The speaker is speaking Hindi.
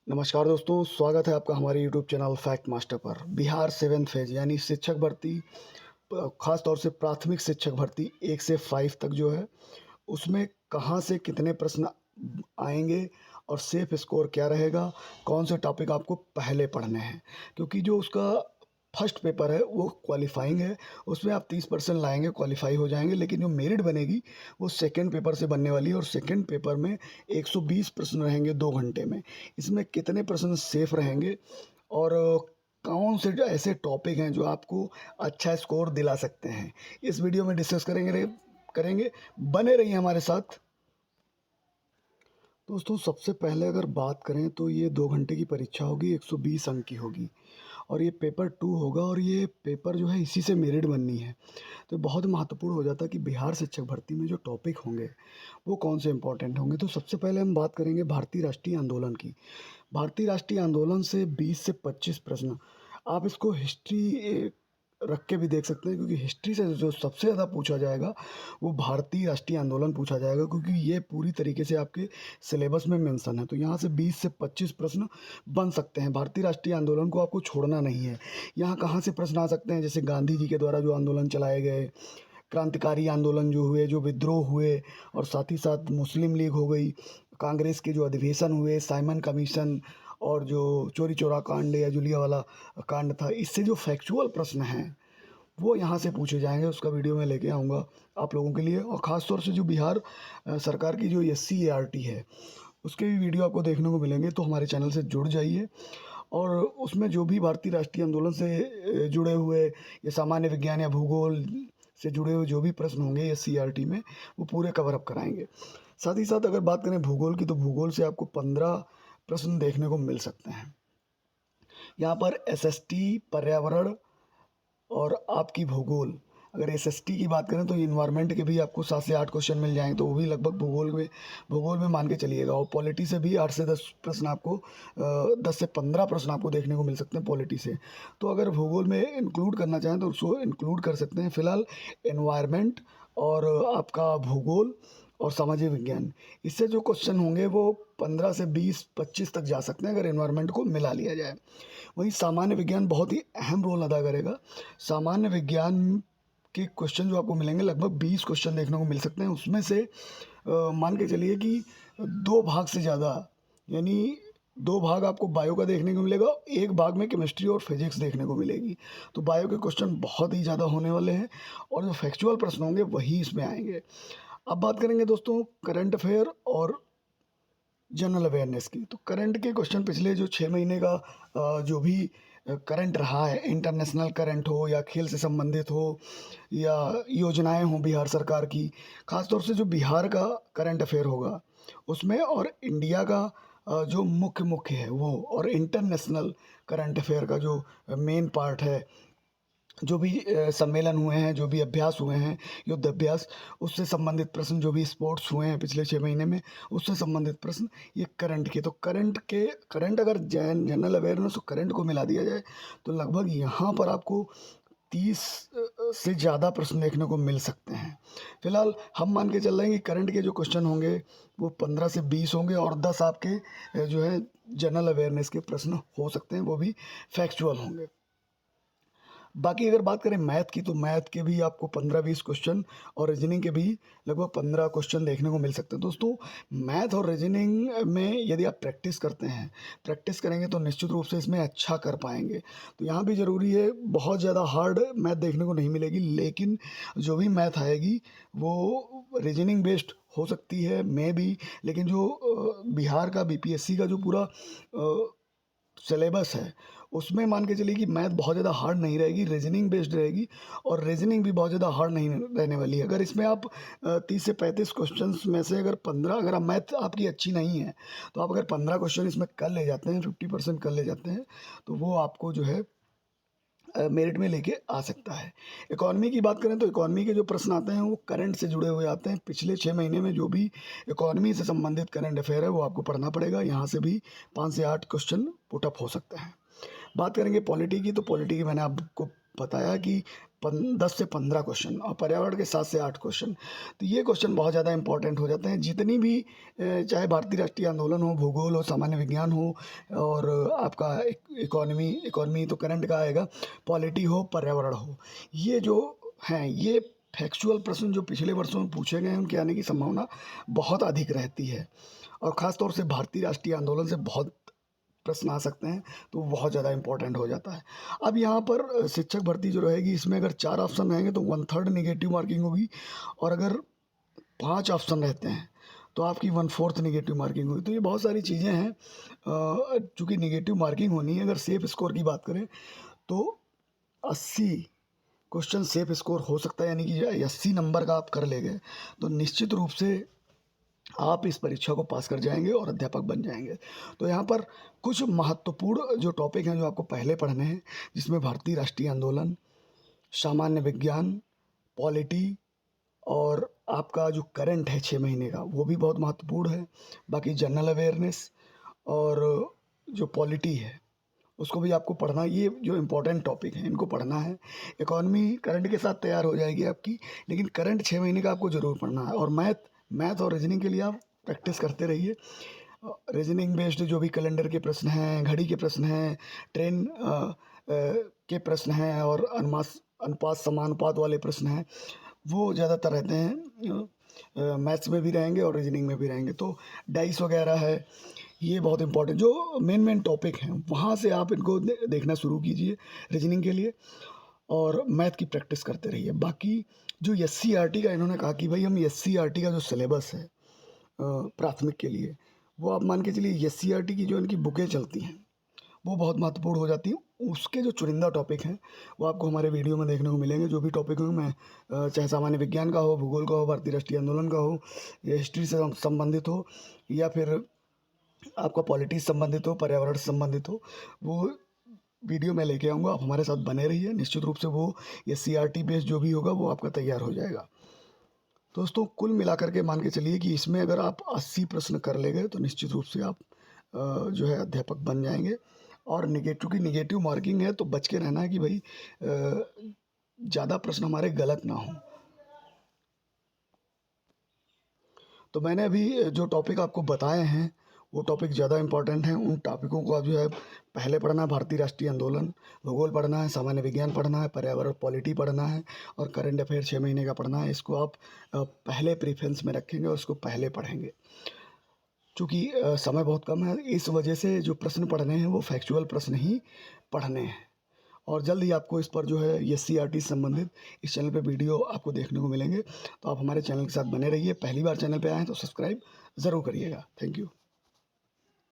नमस्कार दोस्तों, स्वागत है आपका हमारे यूट्यूब चैनल फैक्ट मास्टर पर। बिहार 7th फेज यानी शिक्षक भर्ती, ख़ास तौर से प्राथमिक शिक्षक भर्ती 1 से 5 तक जो है, उसमें कहाँ से कितने प्रश्न आएँगे और सेफ स्कोर क्या रहेगा, कौन से टॉपिक आपको पहले पढ़ने हैं। क्योंकि जो उसका फर्स्ट पेपर है वो क्वालिफ़ाइंग है, उसमें आप 30% लाएँगे, क्वालिफ़ाई हो जाएँगे। लेकिन जो मेरिट बनेगी वो सेकंड पेपर से बनने वाली है और सेकंड पेपर में 120 प्रश्न रहेंगे 2 घंटे में। इसमें कितने प्रश्न सेफ रहेंगे और कौन से जो ऐसे टॉपिक हैं जो आपको अच्छा स्कोर दिला सकते हैं, इस वीडियो में डिस्कस करेंगे। बने रहिए हमारे साथ। दोस्तों, सबसे पहले अगर बात करें तो ये 2 घंटे की परीक्षा होगी, 120 अंक की होगी और ये पेपर 2 होगा और ये पेपर जो है इसी से मेरिट बननी है। तो बहुत महत्वपूर्ण हो जाता है कि बिहार शिक्षक भर्ती में जो टॉपिक होंगे, वो कौन से इम्पोर्टेंट होंगे। तो सबसे पहले हम बात करेंगे भारतीय राष्ट्रीय आंदोलन की। भारतीय राष्ट्रीय आंदोलन से 20 से 25 प्रश्न, आप इसको हिस्ट्री रख के भी देख सकते हैं, क्योंकि हिस्ट्री से जो सबसे ज़्यादा पूछा जाएगा वो भारतीय राष्ट्रीय आंदोलन पूछा जाएगा, क्योंकि ये पूरी तरीके से आपके सिलेबस में मेंशन है। तो यहाँ से 20 से 25 प्रश्न बन सकते हैं। भारतीय राष्ट्रीय आंदोलन को आपको छोड़ना नहीं है। यहाँ कहाँ से प्रश्न आ सकते हैं, जैसे गांधी जी के द्वारा जो आंदोलन चलाए गए, क्रांतिकारी आंदोलन जो हुए, जो विद्रोह हुए, और साथ ही साथ मुस्लिम लीग हो गई, कांग्रेस के जो अधिवेशन हुए, साइमन कमीशन, और जो चोरी चौरा कांड या जलियांवाला कांड था, इससे जो फैक्चुअल प्रश्न हैं वो यहाँ से पूछे जाएंगे। उसका वीडियो मैं लेके आऊँगा आप लोगों के लिए। और ख़ास तौर से जो बिहार सरकार की जो SC ART है, उसके भी वीडियो आपको देखने को मिलेंगे। तो हमारे चैनल से जुड़ जाइए और उसमें जो भी भारतीय राष्ट्रीय आंदोलन से जुड़े हुए या सामान्य विज्ञान या भूगोल से जुड़े हुए जो भी प्रश्न होंगे SC ART में, वो पूरे कवर अप कराएंगे। साथ ही साथ अगर बात करें भूगोल की, तो भूगोल से आपको 15 प्रश्न देखने को मिल सकते हैं। यहाँ पर SST, पर्यावरण और आपकी भूगोल, अगर SST की बात करें तो इन्वायरमेंट के भी आपको 7 से 8 क्वेश्चन मिल जाएंगे, तो वो भी लगभग भूगोल में मान के चलिएगा। और पॉलिटी से भी 8 से 10 प्रश्न आपको 10 से 15 प्रश्न आपको देखने को मिल सकते हैं पॉलिटी से। तो अगर भूगोल में इंक्लूड करना चाहें तो उसको इंक्लूड कर सकते हैं। फिलहाल इन्वायरमेंट और आपका भूगोल और सामाजिक विज्ञान, इससे जो क्वेश्चन होंगे वो 15 से 20-25 तक जा सकते हैं अगर इन्वायरमेंट को मिला लिया जाए। वहीं सामान्य विज्ञान बहुत ही अहम रोल अदा करेगा। सामान्य विज्ञान के क्वेश्चन जो आपको मिलेंगे, लगभग 20 क्वेश्चन देखने को मिल सकते हैं। उसमें से मान के चलिए कि 2 भाग से ज़्यादा, यानी 2 भाग आपको बायो का देखने को मिलेगा, 1 भाग में केमिस्ट्री और फिजिक्स देखने को मिलेगी। तो बायो के क्वेश्चन बहुत ही ज़्यादा होने वाले हैं और जो फैक्चुअल प्रश्न होंगे वही इसमें आएंगे। अब बात करेंगे दोस्तों करंट अफेयर और जनरल अवेयरनेस की। तो करंट के क्वेश्चन पिछले जो 6 महीने का जो भी करंट रहा है, इंटरनेशनल करंट हो या खेल से संबंधित हो या योजनाएं हों बिहार सरकार की, ख़ास तौर से जो बिहार का करंट अफेयर होगा उसमें, और इंडिया का जो मुख्य है वो, और इंटरनेशनल करंट अफेयर का जो मेन पार्ट है, जो भी सम्मेलन हुए हैं, जो भी अभ्यास हुए हैं, युद्ध अभ्यास, उससे संबंधित प्रश्न, जो भी स्पोर्ट्स हुए हैं पिछले 6 महीने में, उससे संबंधित प्रश्न, ये करंट के। तो करंट अगर जनरल अवेयरनेस और करंट को मिला दिया जाए तो लगभग यहाँ पर आपको 30 से ज़्यादा प्रश्न देखने को मिल सकते हैं। फिलहाल हम मान के चल रहे हैं कि करंट के जो क्वेश्चन होंगे वो 15 से 20 होंगे और 10 आपके जो है जनरल अवेयरनेस के प्रश्न हो सकते हैं, वो भी फैक्चुअल होंगे। बाकी अगर बात करें मैथ की, तो मैथ के भी आपको 15-20 क्वेश्चन और रीजनिंग के भी लगभग 15 क्वेश्चन देखने को मिल सकते हैं। दोस्तों, मैथ और रीजनिंग में यदि आप प्रैक्टिस करेंगे तो निश्चित रूप से इसमें अच्छा कर पाएंगे। तो यहाँ भी ज़रूरी है, बहुत ज़्यादा हार्ड मैथ देखने को नहीं मिलेगी, लेकिन जो भी मैथ आएगी वो रीजनिंग बेस्ड हो सकती है मे बी। लेकिन जो बिहार का BPSC का जो पूरा सिलेबस है, उसमें मान के चलिए कि मैथ बहुत ज़्यादा हार्ड नहीं रहेगी, रीजनिंग बेस्ड रहेगी, और रीजनिंग भी बहुत ज़्यादा हार्ड नहीं रहने वाली है। अगर इसमें आप 30 से 35 क्वेश्चंस में से अगर 15, अगर आप मैथ आपकी अच्छी नहीं है तो आप अगर 15 क्वेश्चन इसमें कर ले जाते हैं, 50% कर ले जाते हैं, तो वो आपको जो है मेरिट में लेके आ सकता है। इकॉनमी की बात करें तो इकॉनमी के जो प्रश्न आते हैं वो करंट से जुड़े हुए आते हैं। पिछले 6 महीने में जो भी इकॉनमी से संबंधित करंट अफेयर है वो आपको पढ़ना पड़ेगा। यहाँ से भी 5 से 8 क्वेश्चन पुटअप हो सकते हैं। बात करेंगे पॉलिटी की, तो पॉलिटी की मैंने आपको बताया कि 10 से 15 क्वेश्चन और पर्यावरण के 7 से 8 क्वेश्चन। तो ये क्वेश्चन बहुत ज़्यादा इंपॉर्टेंट हो जाते हैं। जितनी भी चाहे भारतीय राष्ट्रीय आंदोलन हो, भूगोल हो, सामान्य विज्ञान हो और आपका इकोनॉमी तो करंट का आएगा, पॉलिटी हो, पर्यावरण हो, ये जो हैं ये फैक्चुअल प्रश्न जो पिछले वर्षों में पूछे गए हैं उनके आने की संभावना बहुत अधिक रहती है। और ख़ास तौर से भारतीय राष्ट्रीय आंदोलन से बहुत प्रश्न आ सकते हैं, तो वो बहुत ज़्यादा इंपॉर्टेंट हो जाता है। अब यहाँ पर शिक्षक भर्ती जो रहेगी, इसमें अगर 4 ऑप्शन रहेंगे तो 1/3 नेगेटिव मार्किंग होगी, और अगर 5 ऑप्शन रहते हैं तो आपकी 1/4 नेगेटिव मार्किंग होगी। तो ये बहुत सारी चीज़ें हैं। चूँकि नेगेटिव मार्किंग होनी है, अगर सेफ स्कोर की बात करें तो 80 क्वेश्चन सेफ स्कोर हो सकता है, यानी कि 80 नंबर का आप कर ले गए तो निश्चित रूप से आप इस परीक्षा को पास कर जाएंगे और अध्यापक बन जाएंगे। तो यहाँ पर कुछ महत्वपूर्ण जो टॉपिक हैं जो आपको पहले पढ़ने हैं, जिसमें भारतीय राष्ट्रीय आंदोलन, सामान्य विज्ञान, पॉलिटी और आपका जो करंट है 6 महीने का, वो भी बहुत महत्वपूर्ण है। बाकी जनरल अवेयरनेस और जो पॉलिटी है उसको भी आपको पढ़ना, ये जो इम्पोर्टेंट टॉपिक हैं इनको पढ़ना है। इकॉनमी करंट के साथ तैयार हो जाएगी आपकी, लेकिन करंट 6 महीने का आपको ज़रूर पढ़ना है। और मैथ और रीजनिंग के लिए आप प्रैक्टिस करते रहिए। रीजनिंग बेस्ड जो भी कैलेंडर के प्रश्न हैं, घड़ी के प्रश्न हैं, ट्रेन के प्रश्न हैं और अनुपात समानुपात वाले प्रश्न हैं, वो ज़्यादातर रहते हैं। मैथ्स में भी रहेंगे और रीजनिंग में भी रहेंगे। तो डाइस वगैरह है, ये बहुत इंपॉर्टेंट जो मेन टॉपिक हैं वहाँ से आप इनको देखना शुरू कीजिए रीजनिंग के लिए, और मैथ की प्रैक्टिस करते रहिए। बाकी जो SCERT का इन्होंने कहा कि भाई हम SCERT का जो सिलेबस है प्राथमिक के लिए, वो आप मान के चलिए SCERT की जो इनकी बुकें चलती हैं वो बहुत महत्वपूर्ण हो जाती हैं। उसके जो चुनिंदा टॉपिक हैं वो आपको हमारे वीडियो में देखने को मिलेंगे। जो भी टॉपिक होंगे, मैं चाहे सामान्य विज्ञान का हो, भूगोल का हो, भारतीय राष्ट्रीय आंदोलन का हो, या हिस्ट्री से संबंधित हो, या फिर आपका पॉलिटी से संबंधित हो, पर्यावरण से संबंधित हो, वो वीडियो मैं लेके आऊँगा। आप हमारे साथ बने रहिए, निश्चित रूप से वो SCERT बेस्ड जो भी होगा वो आपका तैयार हो जाएगा। दोस्तों, कुल मिलाकर के मान के चलिए कि इसमें अगर आप 80 प्रश्न कर ले गए तो निश्चित रूप से आप जो है अध्यापक बन जाएंगे। और नेगेटिव मार्किंग है तो बच के रहना है कि भाई ज़्यादा प्रश्न हमारे गलत ना हो। तो मैंने अभी जो टॉपिक आपको बताए हैं वो टॉपिक ज़्यादा इंपॉर्टेंट हैं। उन टॉपिकों को आप जो है पहले पढ़ना है। भारतीय राष्ट्रीय आंदोलन, भूगोल पढ़ना है, सामान्य विज्ञान पढ़ना है, पर्यावरण पॉलिटी पढ़ना है, और करंट अफेयर 6 महीने का पढ़ना है। इसको आप पहले प्रेफरेंस में रखेंगे और उसको पहले पढ़ेंगे। चूँकि समय बहुत कम है, इस वजह से जो प्रश्न पढ़ने हैं वो फैक्चुअल प्रश्न ही पढ़ने हैं। और जल्द ही आपको इस पर जो है SCERT से संबंधित इस चैनल पे वीडियो आपको देखने को मिलेंगे। तो आप हमारे चैनल के साथ बने रहिए। पहली बार चैनल पे आए हैं तो सब्सक्राइब ज़रूर करिएगा। Thank you.